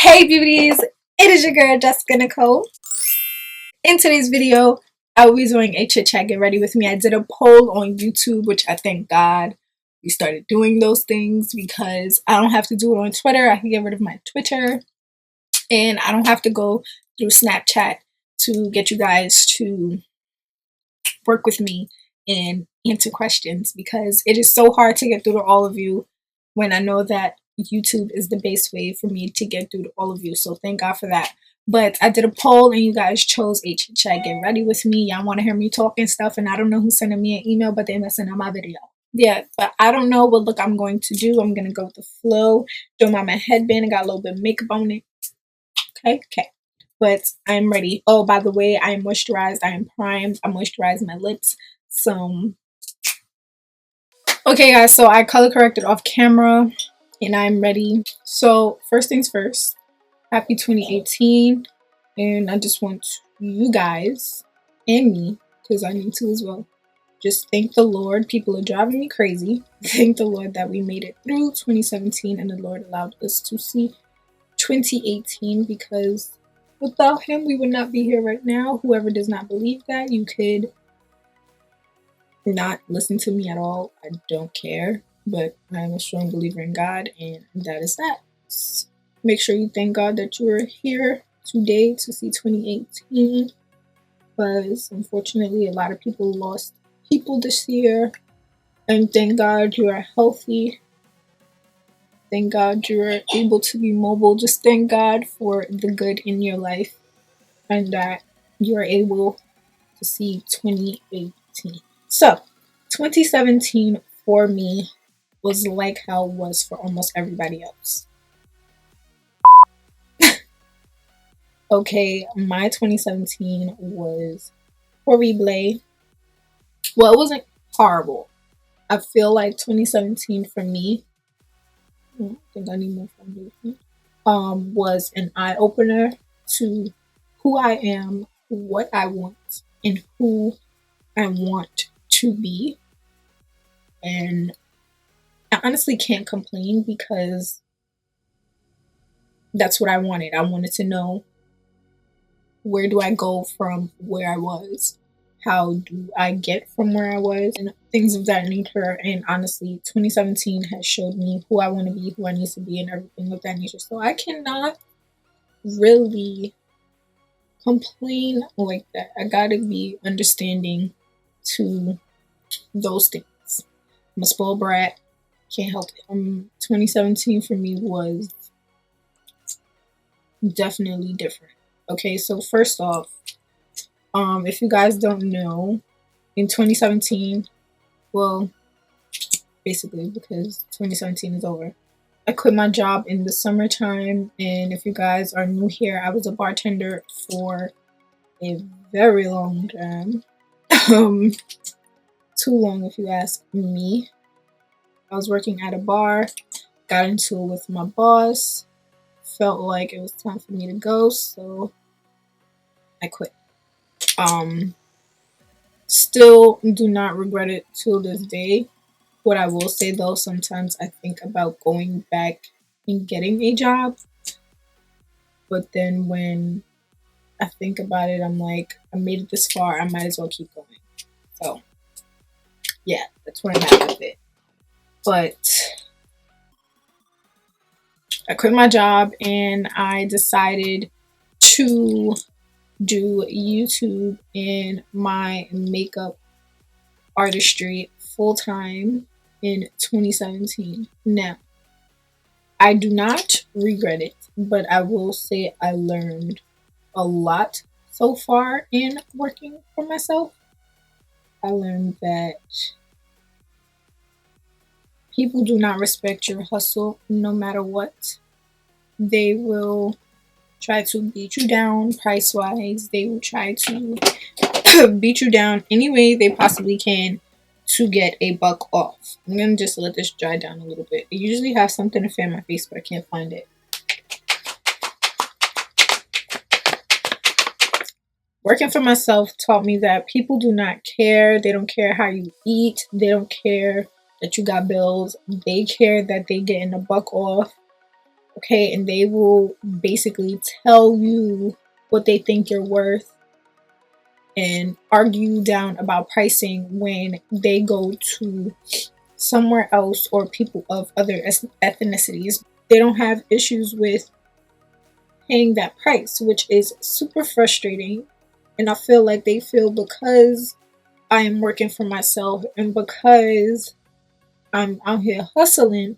Hey beauties, it is your girl Jessica Nicole. In today's video, I will be doing a chit chat. Get ready with me. I did a poll on YouTube, which I thank God we started doing those things because I don't have to do it on Twitter. I can get rid of my Twitter and I don't have to go through Snapchat to get you guys to work with me and answer questions because it is so hard to get through to all of you when I know that YouTube is the best way for me to get through to all of you. So thank God for that. But I did a poll and you guys chose a chit chat. Get ready with me. Y'all want to hear me talk and stuff, and I don't know who's sending me an email, but they're messing up my video. Yeah, but I don't know what look I'm going to do. I'm going to go with the flow. Don't mind my headband. I got a little bit of makeup on it. Okay. But I'm ready. Oh, by the way, I am moisturized. I am primed. I moisturized my lips. So, okay guys, so I color corrected off camera and I'm ready. So first things first, happy 2018. And I just want you guys and me, because I need to as well, just thank the Lord. People are driving me crazy. Thank the Lord that we made it through 2017 and the Lord allowed us to see 2018, because without him we would not be here right now. Whoever does not believe that, you could not listen to me at all. I don't care, but I am a strong believer in God, and that is that. So make sure you thank God that you are here today to see 2018, because unfortunately a lot of people lost people this year, and thank God you are healthy. Thank God you are able to be mobile. Just thank God for the good in your life and that you are able to see 2018. So, 2017 for me was like how it was for almost everybody else. Okay, my 2017 was horrible. Well, it wasn't horrible. I feel like 2017 for me, I think I need more foundation, was an eye-opener to who I am, what I want, and who I want to be. And I honestly can't complain because that's what I wanted. I wanted to know, where do I go from where I was? How do I get from where I was? And things of that nature. And honestly, 2017 has showed me who I want to be, who I need to be, and everything of that nature. So I cannot really complain like that. I gotta be understanding to those things. I'm a spoiled brat. Can't help it. 2017 for me was definitely different. Okay, so first off, if you guys don't know, in 2017, well, basically because 2017 is over, I quit my job in the summertime, and if you guys are new here, I was a bartender for a very long time. Too long if you ask me. I was working at a bar, got into it with my boss, felt like it was time for me to go, so I quit. Still do not regret it till this day. What I will say though, sometimes I think about going back and getting a job, but then when I think about it, I'm like, I made it this far, I might as well keep going. So yeah, that's where I'm at with it. But I quit my job and I decided to do YouTube and my makeup artistry full time in 2017. Now, I do not regret it, but I will say I learned a lot so far in working for myself. I learned that people do not respect your hustle no matter what. They will try to beat you down price-wise. They will try to beat you down any way they possibly can to get a buck off. I'm gonna just let this dry down a little bit. I usually have something to fan my face, but I can't find it. Working for myself taught me that people do not care. They don't care how you eat. They don't care that you got bills. They care that they getting a buck off. okay, and they will basically tell you what they think you're worth and argue down about pricing when they go to somewhere else or people of other ethnicities. They don't have issues with paying that price, which is super frustrating. And I feel like they feel because I am working for myself and because I'm out here hustling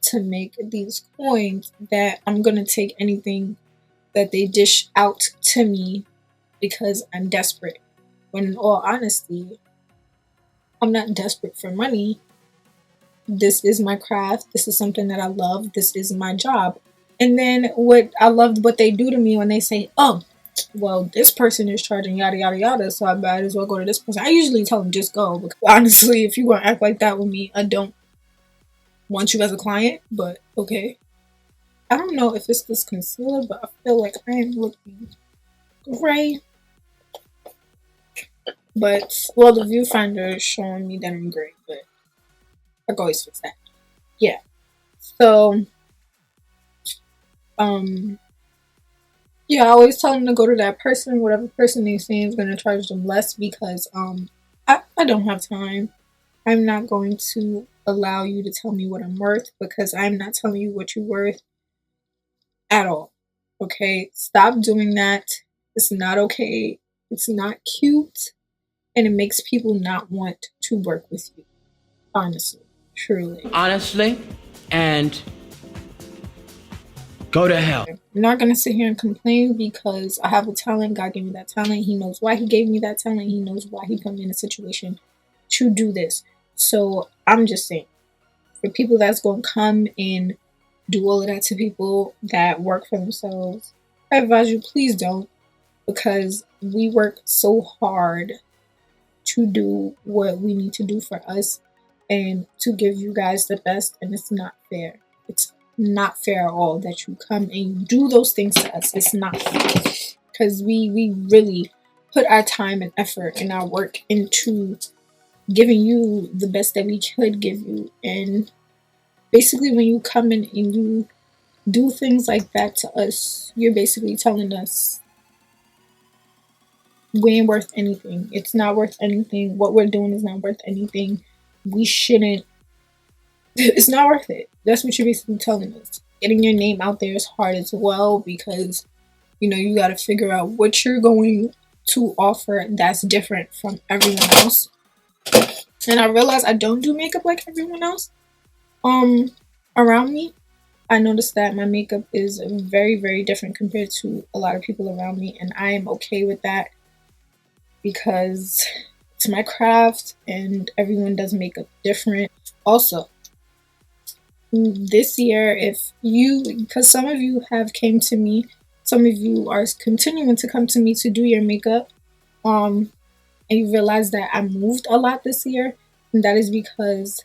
to make these coins that I'm gonna take anything that they dish out to me because I'm desperate. When in all honesty, I'm not desperate for money. This is my craft. This is something that I love. This is my job. And then what I loved what they do to me when they say, oh, well, this person is charging yada yada yada, so I might as well go to this person. I usually tell them just go, because honestly, if you want to act like that with me, I don't want you as a client, but okay. I don't know if it's this concealer, but I feel like I am looking gray. But, well, the viewfinder is showing me that I'm gray, but I can always fix that. Yeah. So, yeah, I always tell them to go to that person, whatever person they say is going to charge them less, because I don't have time. I'm not going to allow you to tell me what I'm worth, because I'm not telling you what you're worth at all. Okay? Stop doing that. It's not okay. It's not cute. And it makes people not want to work with you. Honestly. Truly. Honestly. And go to hell. I'm not going to sit here and complain, because I have a talent. God gave me that talent. He knows why he gave me that talent. He knows why he put me in a situation to do this. So I'm just saying, for people that's going to come and do all of that to people that work for themselves, I advise you, please don't, because we work so hard to do what we need to do for us and to give you guys the best, and it's not fair. It's not fair at all that you come and you do those things to us. It's not fair, because we really put our time and effort and our work into giving you the best that we could give you. And basically, when you come in and you do things like that to us, you're basically telling us we ain't worth anything. It's not worth anything. What we're doing is not worth anything. We shouldn't. It's not worth it. That's what you're basically telling us. Getting your name out there is hard as well, because you got to figure out what you're going to offer that's different from everyone else. And I realize I don't do makeup like everyone else around me. I noticed that my makeup is very, very different compared to a lot of people around me, and I am okay with that, because it's my craft and everyone does makeup different. Also, this year, because some of you have came to me, some of you are continuing to come to me to do your makeup, and you realize that I moved a lot this year, and that is because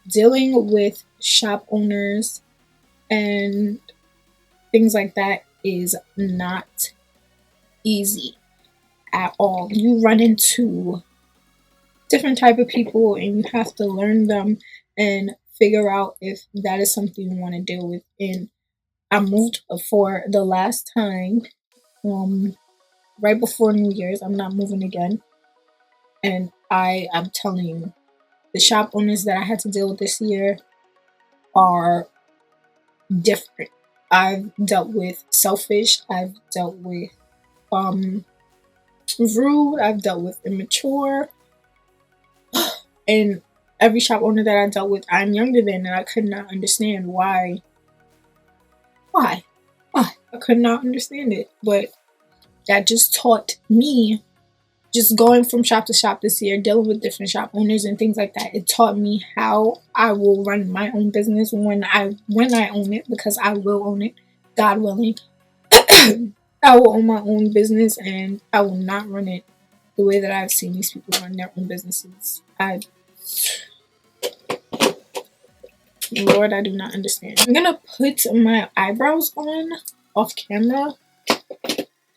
dealing with shop owners and things like that is not easy at all. You run into different type of people and you have to learn them and figure out if that is something you want to deal with. And I moved for the last time right before New Year's. I'm not moving again, and I'm telling you, the shop owners that I had to deal with this year are different. I've dealt with selfish, I've dealt with rude, I've dealt with immature, and every shop owner that I dealt with, I'm younger than, and I could not understand why. I could not understand it, but that just taught me, just going from shop to shop this year, dealing with different shop owners and things like that. It taught me how I will run my own business when I own it, because I will own it, God willing. I will own my own business, and I will not run it the way that I've seen these people run their own businesses. Lord, I do not understand. I'm gonna put my eyebrows on off camera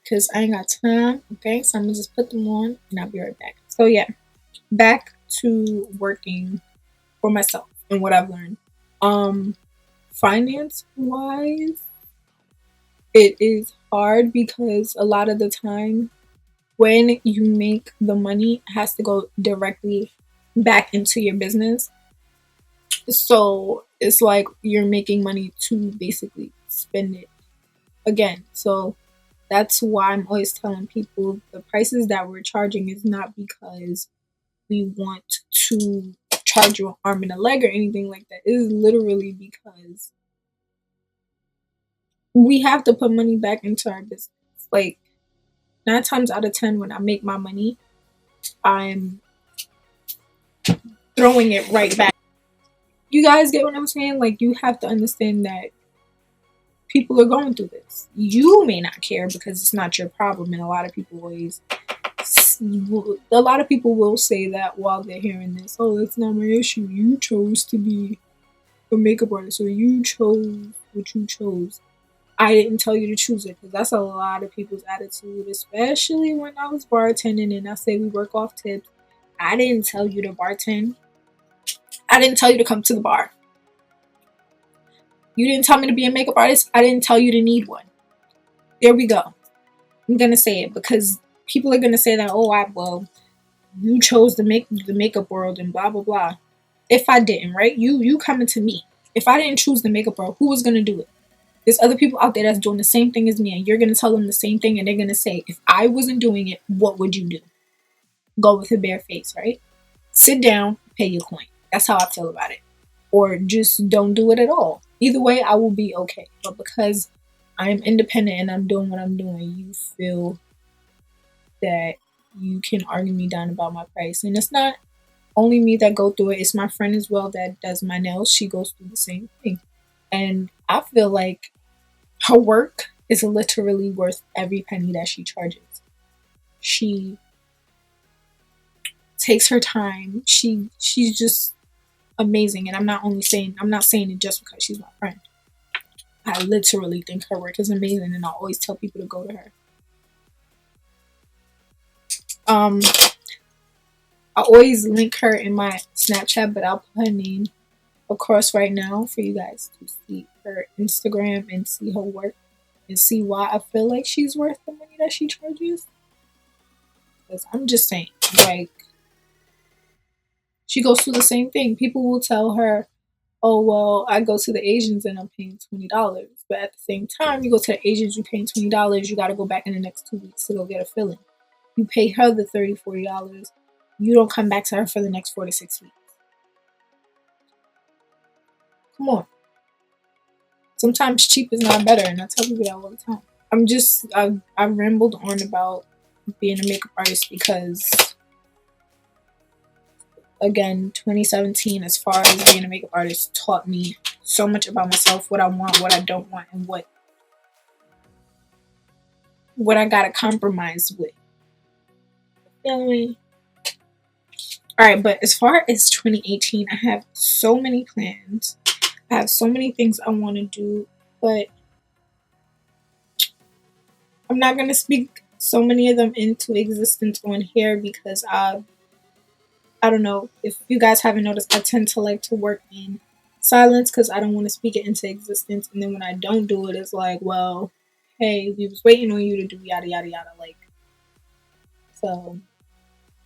because I ain't got time. Okay, so I'm gonna just put them on and I'll be right back. So yeah, back to working for myself and what I've learned. finance wise, it is hard because a lot of the time when you make the money, it has to go directly back into your business. So it's like you're making money to basically spend it again. So that's why I'm always telling people the prices that we're charging is not because we want to charge you an arm and a leg or anything like that. It is literally because we have to put money back into our business. Like 9 times out of 10 when I make my money, I'm throwing it right back. You guys get what I'm saying? Like, you have to understand that people are going through this. You may not care because it's not your problem, and a lot of people will say that while they're hearing this. Oh, that's not my issue. You chose to be a makeup artist, or you chose what you chose. I didn't tell you to choose it, because that's a lot of people's attitude, especially when I was bartending and I say we work off tips. I didn't tell you to bartend. I didn't tell you to come to the bar. You didn't tell me to be a makeup artist. I didn't tell you to need one. There we go. I'm gonna say it because people are gonna say that, oh, well, you chose to make the makeup world and blah blah blah. If I didn't, right? You coming to me. If I didn't choose the makeup world, who was gonna do it? There's other people out there that's doing the same thing as me, and you're gonna tell them the same thing, and they're gonna say, if I wasn't doing it, what would you do? Go with a bare face, right? Sit down, pay your coin. That's how I feel about it. Or just don't do it at all. Either way, I will be okay. But because I'm independent and I'm doing what I'm doing, you feel that you can argue me down about my price. And it's not only me that go through it. It's my friend as well that does my nails. She goes through the same thing. And I feel like her work is literally worth every penny that she charges. She takes her time. She's just amazing. And I'm not saying it just because she's my friend. I literally think her work is amazing, and I always tell people to go to her. I always link her in my Snapchat, but I'll put her name across right now for you guys to see her Instagram and see her work and see why I feel like she's worth the money that she charges. Because I'm just saying, like, she goes through the same thing. People will tell her, oh, well, I go to the Asians and I'm paying $20. But at the same time, you go to the Asians, you're paying $20. You got to go back in the next 2 weeks to go get a filling. You pay her the $30, $40. You don't come back to her for the next 4 to 6 weeks. Come on. Sometimes cheap is not better, and I tell people that all the time. I rambled on about being a makeup artist because, again, 2017, as far as being a makeup artist, taught me so much about myself, what I want, what I don't want, and what I gotta compromise with. Alright, but as far as 2018, I have so many plans. I have so many things I want to do, but I'm not going to speak so many of them into existence on here because I don't know, if you guys haven't noticed, I tend to like to work in silence because I don't want to speak it into existence. And then when I don't do it, it's like, well, hey, we was waiting on you to do yada yada yada. Like, so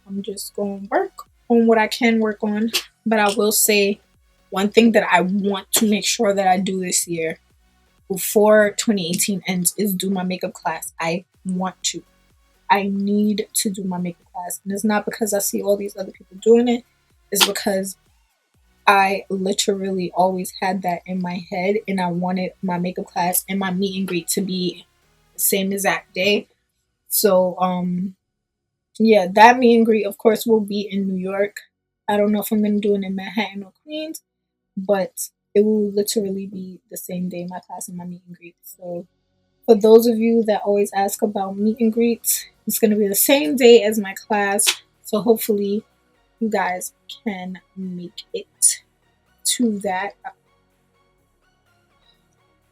I'm just going to work on what I can work on. But I will say one thing that I want to make sure that I do this year before 2018 ends is do my makeup class. I want to. I need to do my makeup class. And it's not because I see all these other people doing it. It's because I literally always had that in my head, and I wanted my makeup class and my meet and greet to be the same exact day. So, yeah, that meet and greet, of course, will be in New York. I don't know if I'm going to do it in Manhattan or Queens, but it will literally be the same day, my class and my meet and greet. So, for those of you that always ask about meet and greets, it's going to be the same day as my class. So, hopefully, you guys can make it to that.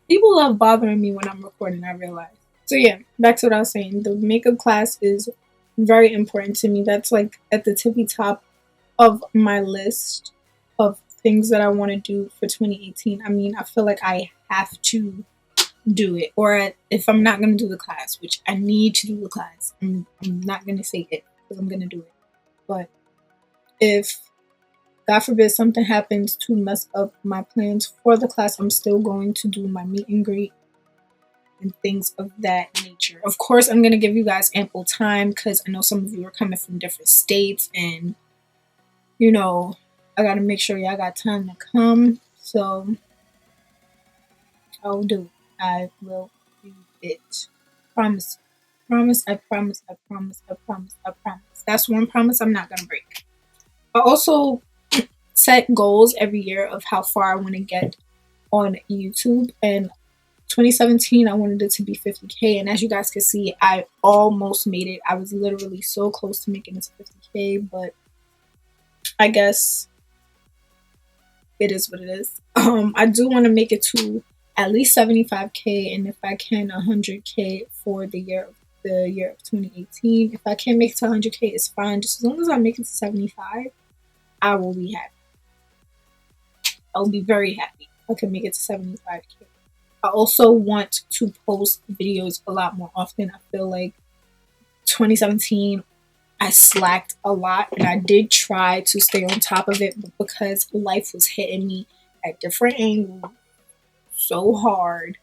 People love bothering me when I'm recording, I realize. So, yeah, back to what I was saying. The makeup class is very important to me. That's like at the tippy top of my list of things that I want to do for 2018. I mean, I feel like I have to do it, or if I'm not going to do the class, which I need to do the class, I'm not going to say it because I'm going to do it. But if God forbid something happens to mess up my plans for the class, I'm still going to do my meet and greet and things of that nature. Of course, I'm going to give you guys ample time because I know some of you are coming from different states, and you know, I got to make sure y'all got time to come. So I'll do it. I will do it. Promise. Promise, I promise, I promise, I promise, I promise. That's one promise I'm not going to break. I also set goals every year of how far I want to get on YouTube, and 2017 I wanted it to be 50k, and as you guys can see, I almost made it. I was literally so close to making it to 50k, but I guess it is what it is. I do want to make it to at least 75k, and if I can 100k for the year of 2018. If I can't make it to 100k, it's fine. Just as long as I make it to 75, I will be happy. I'll be very happy if I can make it to 75k. I also want to post videos a lot more often. I feel like 2017 I slacked a lot, and I did try to stay on top of it, but because life was hitting me at different angles so hard,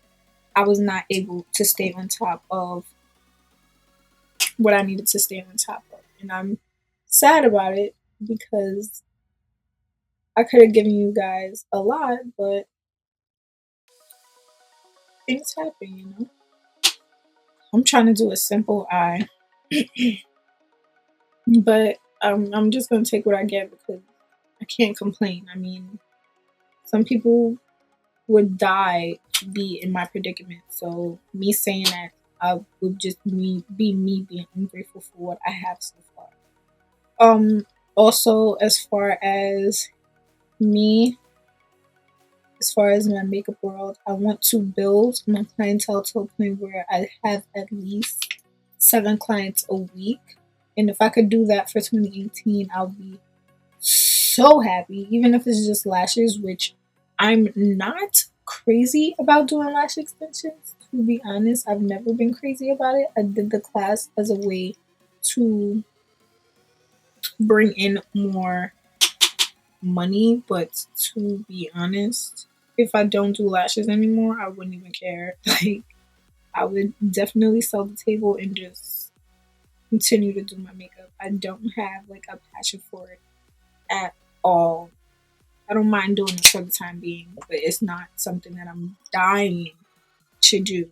I was not able to stay on top of what I needed to stay on top of. And I'm sad about it because I could have given you guys a lot, but things happen, you know? I'm trying to do a simple eye. But I'm just going to take what I get because I can't complain. I mean, some people would die to be in my predicament. So me saying that, I would just be me being ungrateful for what I have so far. Also, as far as me, as far as my makeup world, I want to build my clientele to a point where I have at least 7 clients a week. And if I could do that for 2018, I'll be so happy, even if it's just lashes, which I'm not crazy about doing lash extensions. To be honest, I've never been crazy about it. I did the class as a way to bring in more money, but to be honest, if I don't do lashes anymore, I wouldn't even care. Like, I would definitely sell the table and just continue to do my makeup. I don't have like a passion for it at all. I don't mind doing it for the time being, but it's not something that I'm dying to do.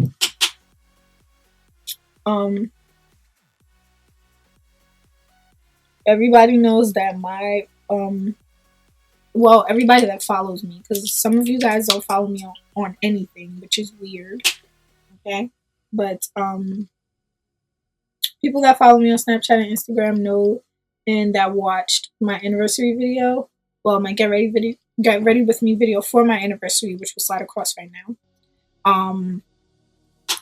Everybody knows that my well, everybody that follows me, because some of you guys don't follow me on anything, which is weird. Okay, but people that follow me on Snapchat and Instagram know, and that watched my anniversary video, well, my get ready with me video for my anniversary, which will slide across right now.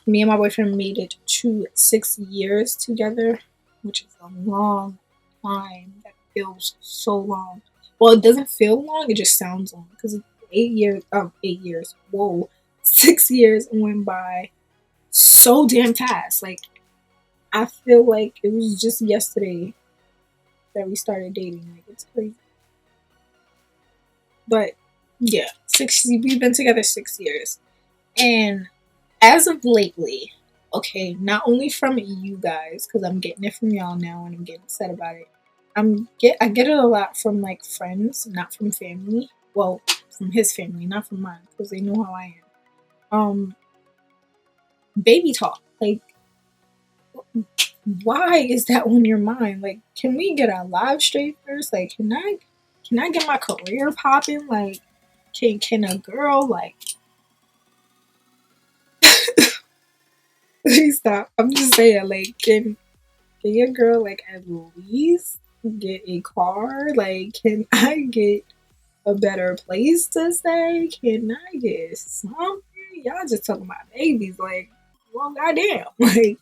Me and my boyfriend made it to 6 years together, which is a long time. That feels so long. Well, it doesn't feel long, it just sounds long because 8 years. 8 years. Whoa, 6 years went by so damn fast. Like, I feel like it was just yesterday that we started dating. Like, it's crazy. But yeah, we've been together 6 years, and as of lately, okay, not only from you guys, because I'm getting it from y'all now and I'm getting upset about it. I get it a lot from like friends, not from family. Well, from his family, not from mine, because they know how I am. Baby talk. Like, why is that on your mind? Like, can we get our lives straight first? Like, can I get my career popping? Like, can a girl like please stop. I'm just saying, like, can your girl like at least get a car? Like, can I get a better place to stay? Can I get something? Y'all just talking about babies, like, well, goddamn, like,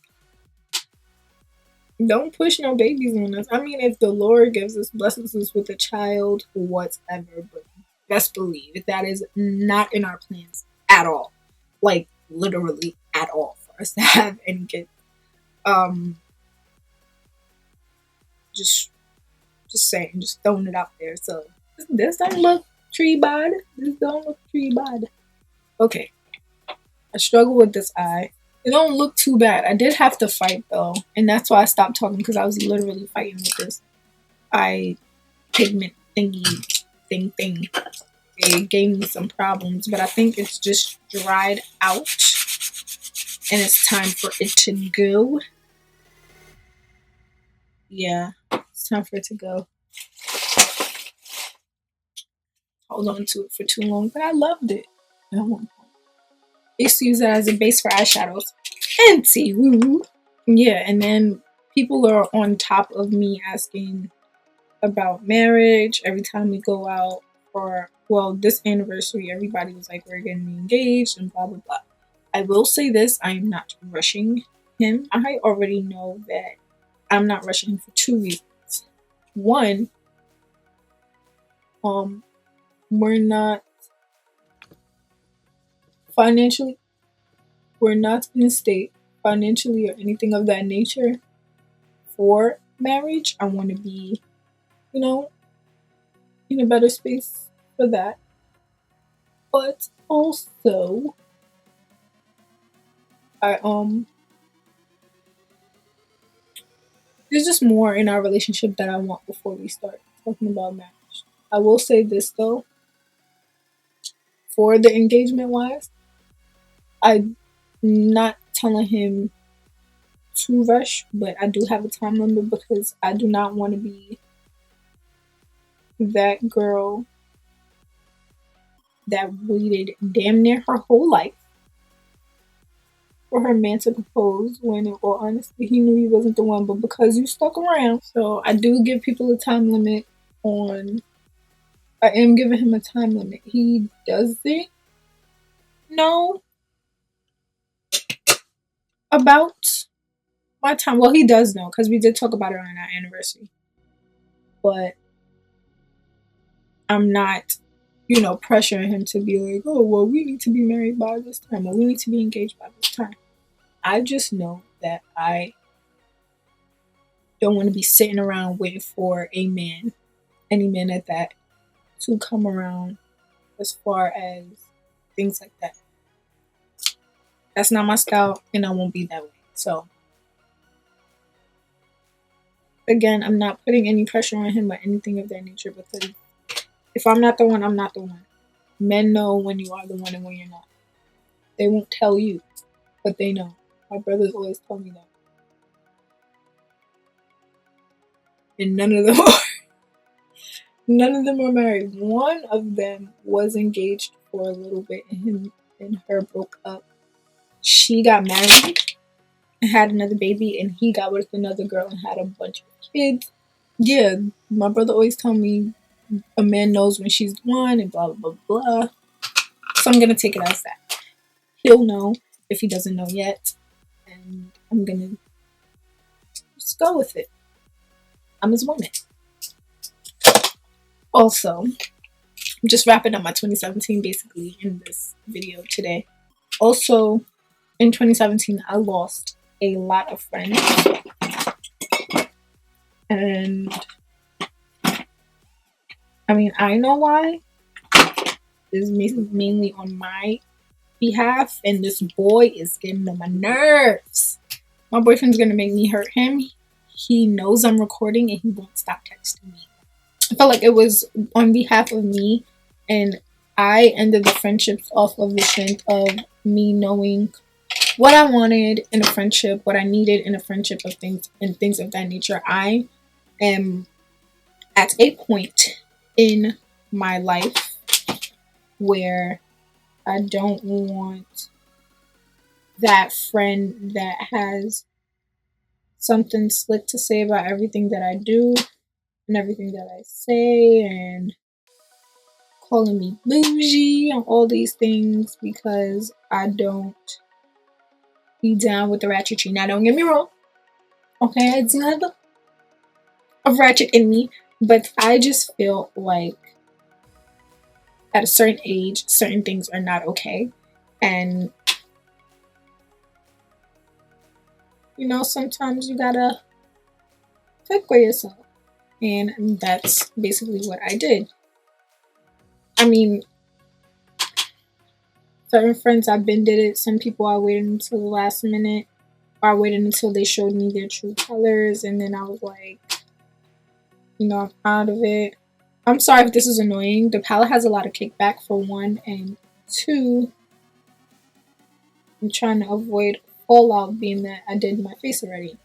don't push no babies on us. I mean, if the Lord gives us blessings with a child, whatever, but best believe that is not in our plans at all. Like literally at all for us to have any kids. Just saying, just throwing it out there. So this don't look tree bad. This don't look tree bad. Okay. I struggle with this eye. It don't look too bad. I did have to fight though, and that's why I stopped talking, because I was literally fighting with this eye pigment thingy thing. It gave me some problems, but I think it's just dried out, and it's time for it to go. Yeah, it's time for it to go. Hold on to it for too long, but I loved it. I used to use it as a base for eyeshadows. Fancy, woo. Yeah, and then people are on top of me asking about marriage every time we go out for, well, this anniversary. Everybody was like, we're getting engaged and blah blah blah. I will say this, I am not rushing him. I already know that I'm not rushing him for 2 reasons. One, we're not financially, we're not in a state financially or anything of that nature for marriage. I want to be, in a better space for that. But also, there's just more in our relationship that I want before we start talking about marriage. I will say this though, for the engagement wise, I'm not telling him to rush, but I do have a time limit, because I do not want to be that girl that waited damn near her whole life for her man to propose, when in all honesty he knew he wasn't the one, but because you stuck around. So I do give people a time limit on, I am giving him a time limit. He doesn't know about my time. Well, he does know, because we did talk about it on our anniversary. But I'm not, pressuring him to be like, oh, well, we need to be married by this time, or we need to be engaged by this time. I just know that I don't want to be sitting around waiting for a man, any man at that, to come around as far as things like that. That's not my style, and I won't be that way. So, again, I'm not putting any pressure on him or anything of that nature, because if I'm not the one, I'm not the one. Men know when you are the one and when you're not. They won't tell you, but they know. My brothers always tell me that. And none of them are married. One of them was engaged for a little bit, and him and her broke up. She got married and had another baby, and he got with another girl and had a bunch of kids. Yeah, my brother always tell me a man knows when she's the one and blah blah blah blah. So I'm gonna take it as that. He'll know if he doesn't know yet, and I'm gonna just go with it. I'm his woman. Also, I'm just wrapping up my 2017 basically in this video today. Also, in 2017, I lost a lot of friends. And I mean, I know why. This is mainly on my behalf, and this boy is getting on my nerves. My boyfriend's gonna make me hurt him. He knows I'm recording and he won't stop texting me. I felt like it was on behalf of me, and I ended the friendships off of the strength of me knowing what I wanted in a friendship, what I needed in a friendship, of things and things of that nature. I am at a point in my life where I don't want that friend that has something slick to say about everything that I do and everything that I say, and calling me bougie and all these things, because I don't be down with the ratchetry. Now, don't get me wrong. Okay, I do have a ratchet in me, but I just feel like at a certain age, certain things are not okay. And, you know, sometimes you gotta pick for yourself. And that's basically what I did. I mean, certain friends I've been did it. Some people I waited until the last minute, or I waited until they showed me their true colors, and then I was like, you know, I'm out of it. I'm sorry if this is annoying. The palette has a lot of kickback for one, and two, I'm trying to avoid fallout being that I did my face already.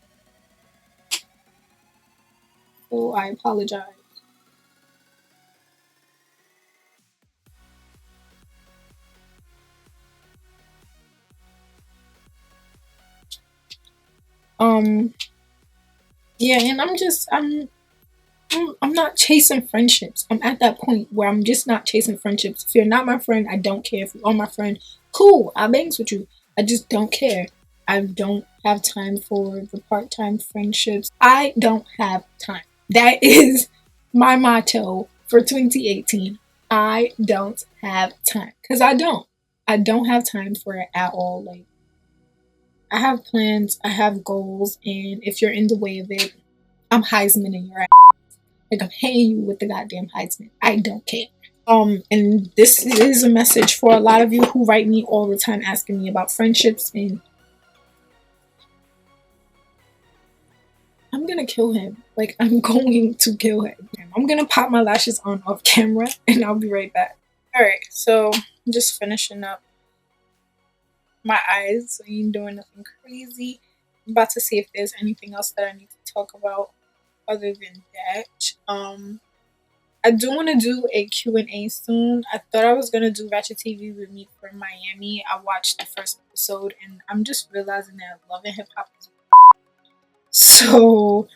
So I apologize. Yeah, and I'm not chasing friendships. I'm at that point where I'm just not chasing friendships. If you're not my friend, I don't care. If you are my friend, cool, I'll bangs with you. I just don't care. I don't have time for the part-time friendships. I don't have time. That is my motto for 2018. I don't have time. Because I don't. I don't have time for it at all. Like, I have plans, I have goals, and if you're in the way of it, I'm Heisman in your ass. Like, I'm paying you with the goddamn Heisman. I don't care. And this is a message for a lot of you who write me all the time asking me about friendships, and I'm gonna kill him. Like, I'm going to kill him. I'm gonna pop my lashes on off camera, and I'll be right back. Alright, so I'm just finishing up my eyes. So I ain't doing nothing crazy. I'm about to see if there's anything else that I need to talk about other than that. I do want to do a Q&A soon. I thought I was going to do Ratchet TV with me for Miami. I watched the first episode and I'm just realizing that Love and Hip Hop is so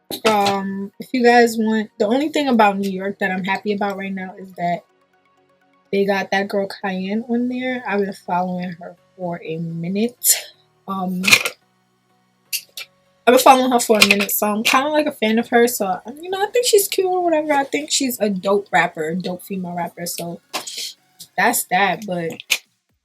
if you guys want, the only thing about New York that I'm happy about right now is that they got that girl Cayenne on there. I've been following her for a minute. I've been following her for a minute, so I'm kind of like a fan of her. So, you know, I think she's cute or whatever. I think she's a dope rapper, dope female rapper. So that's that. But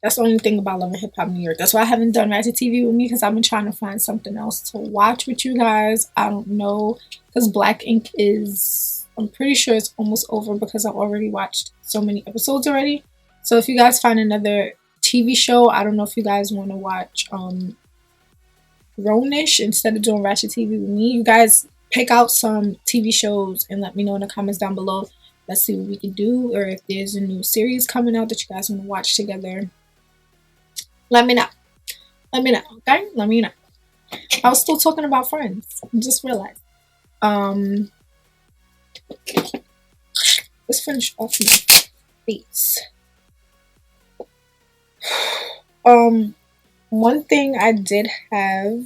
that's the only thing about Love and Hip Hop New York. That's why I haven't done Ratchet TV with me, because I've been trying to find something else to watch with you guys. I don't know, because Black Ink is, I'm pretty sure it's almost over because I've already watched so many episodes already. So if you guys find another TV show, I don't know if you guys want to watch Ronish instead of doing Ratchet TV with me. You guys pick out some TV shows and let me know in the comments down below. Let's see what we can do, or if there's a new series coming out that you guys want to watch together. Let me know. Let me know, okay? Let me know. I was still talking about friends. I just realized. Let's finish off my face. One thing I did have,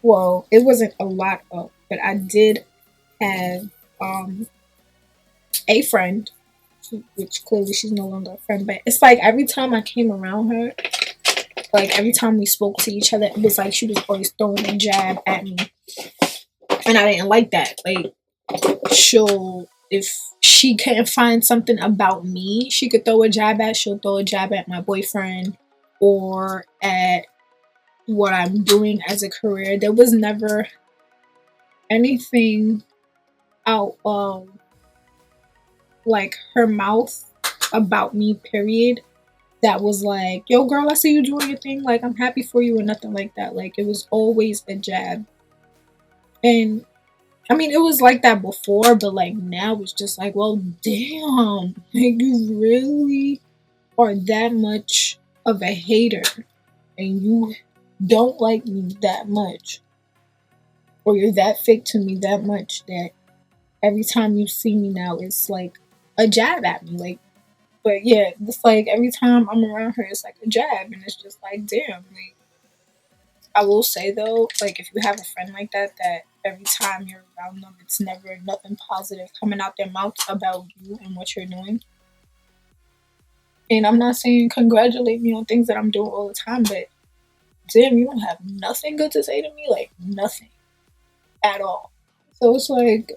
well, it wasn't a lot of, but I did have a friend, which clearly she's no longer a friend, but it's like every time I came around her, like every time we spoke to each other, it was like she was always throwing a jab at me, and I didn't like that. Like, if she couldn't find something about me she could throw a jab at, she'll throw a jab at my boyfriend or at what I'm doing as a career. There was never anything out of like her mouth about me, period, that was like, yo girl, I see you doing your thing, like I'm happy for you, or nothing like that. Like, it was always a jab. And I mean, it was like that before, but like now it's just like, well, damn, like you really are that much of a hater and you don't like me that much, or you're that fake to me that much that every time you see me now it's like a jab at me. Like, but yeah, it's like every time I'm around her it's like a jab, and it's just like, damn. Like, I will say though, like if you have a friend like that, that every time you're around them, it's never nothing positive coming out their mouth about you and what you're doing. And I'm not saying congratulate me on things that I'm doing all the time, but damn, you don't have nothing good to say to me, like nothing at all. So it's like,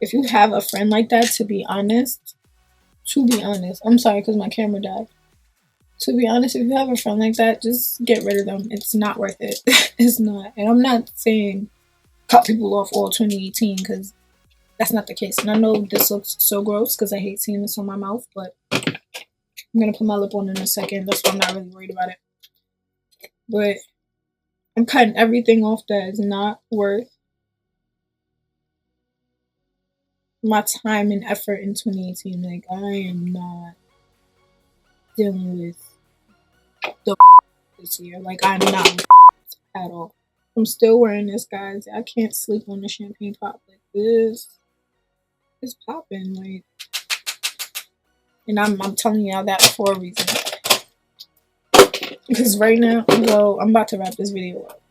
if you have a friend like that, to be honest, To be honest, I'm sorry because my camera died. To be honest, if you have a friend like that, just get rid of them. It's not worth it. It's not. And I'm not saying cut people off all 2018 because that's not the case. And I know this looks so gross because I hate seeing this on my mouth, but I'm going to put my lip on in a second. That's why I'm not really worried about it. But I'm cutting everything off that is not worth my time and effort in 2018. Like, I am not dealing with the this year. Like, I'm not at all. I'm still wearing this, guys. I can't sleep on the champagne pop. Like, this is popping. Like, and I'm telling y'all that for a reason. Because right now, well, I'm about to wrap this video up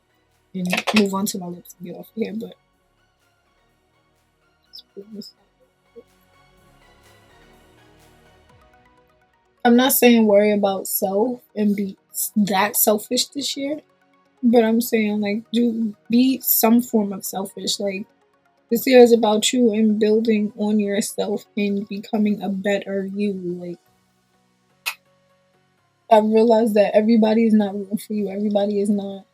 and move on to my lips and get off here, but I'm not saying worry about self and be that selfish this year, but I'm saying like do be some form of selfish. Like this year is about you and building on yourself and becoming a better you. Like I realized that everybody is not rooting for you. Everybody is not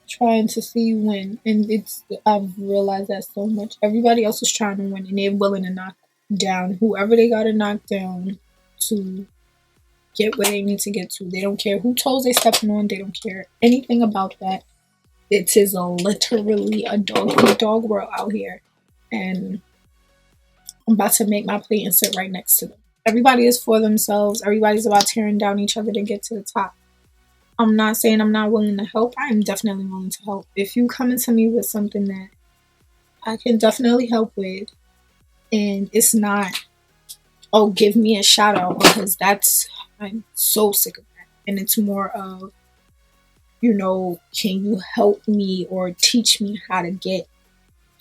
trying to see you win, and I've realized that so much. Everybody else is trying to win, and they're willing to knock down whoever they gotta knock down to get where they need to get to. They don't care who toes they stepping on. They don't care anything about that. It is literally a dog world out here, and I'm about to make my plate and sit right next to them. Everybody is for themselves. Everybody's about tearing down each other to get to the top. I'm not saying I'm not willing to help. I am definitely willing to help. If you come into me with something that I can definitely help with, and it's not, oh, give me a shout out, because I'm so sick of that. And it's more of, you know, can you help me or teach me how to get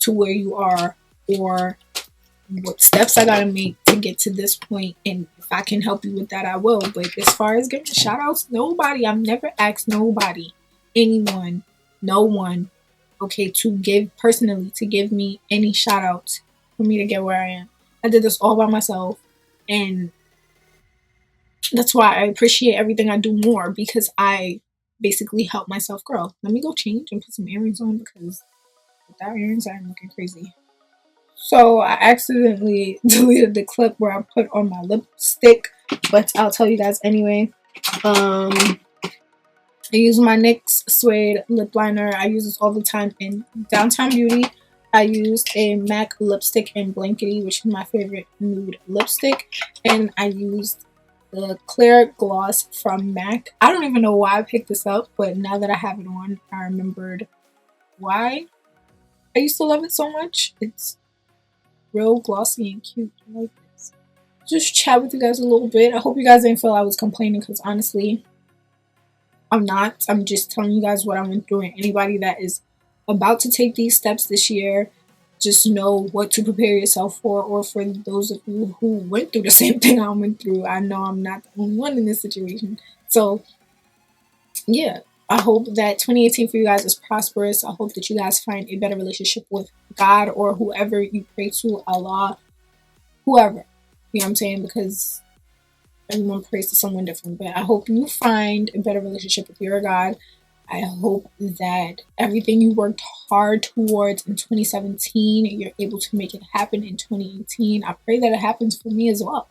to where you are, or what steps I gotta make to get to this point, and if I can help you with that, I will. But as far as giving shout outs, nobody, I've never asked nobody, anyone, no one, okay, to give me any shout outs for me to get where I am. I did this all by myself, and that's why I appreciate everything I do more, because I basically help myself grow. Let me go change and put some earrings on, because without earrings I'm looking crazy. So I accidentally deleted the clip where I put on my lipstick, but I'll tell you guys anyway. I use my NYX Suede lip liner. I use this all the time in Downtown Beauty. I used a MAC lipstick in Blankety, which is my favorite nude lipstick. And I used the clear gloss from MAC. I don't even know why I picked this up, but now that I have it on, I remembered why I used to love it so much. It's real glossy and cute. I like this. Just chat with you guys a little bit. I hope you guys didn't feel I was complaining, because honestly, I'm not. I'm just telling you guys what I went through, and anybody that is about to take these steps this year, just know what to prepare yourself for. Or for those of you who went through the same thing I went through, I know I'm not the only one in this situation. So yeah, I hope that 2018 for you guys is prosperous. I hope that you guys find a better relationship with God or whoever you pray to, Allah, whoever. You know what I'm saying? Because everyone prays to someone different. But I hope you find a better relationship with your God. I hope that everything you worked hard towards in 2017, you're able to make it happen in 2018. I pray that it happens for me as well.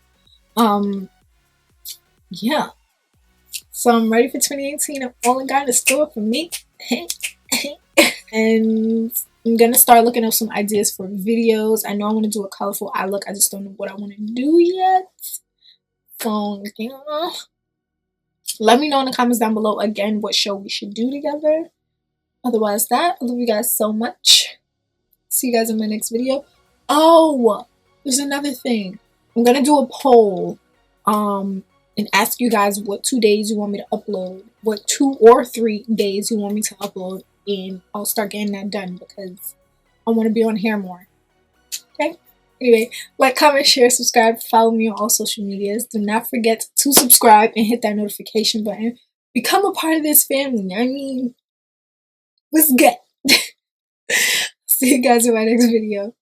Yeah. So I'm ready for 2018. All I got in store for me. And I'm gonna start looking up some ideas for videos. I know I want to do a colorful eye look. I just don't know what I want to do yet. So yeah. Let me know in the comments down below again what show we should do together. Otherwise that, I love you guys so much. See you guys in my next video. Oh, there's another thing. I'm gonna do a poll. And ask you guys what 2 days you want me to upload. What 2 or 3 days you want me to upload. And I'll start getting that done, because I want to be on here more. Okay? Anyway, like, comment, share, subscribe, follow me on all social medias. Do not forget to subscribe and hit that notification button. Become a part of this family. I mean, let's get. See you guys in my next video.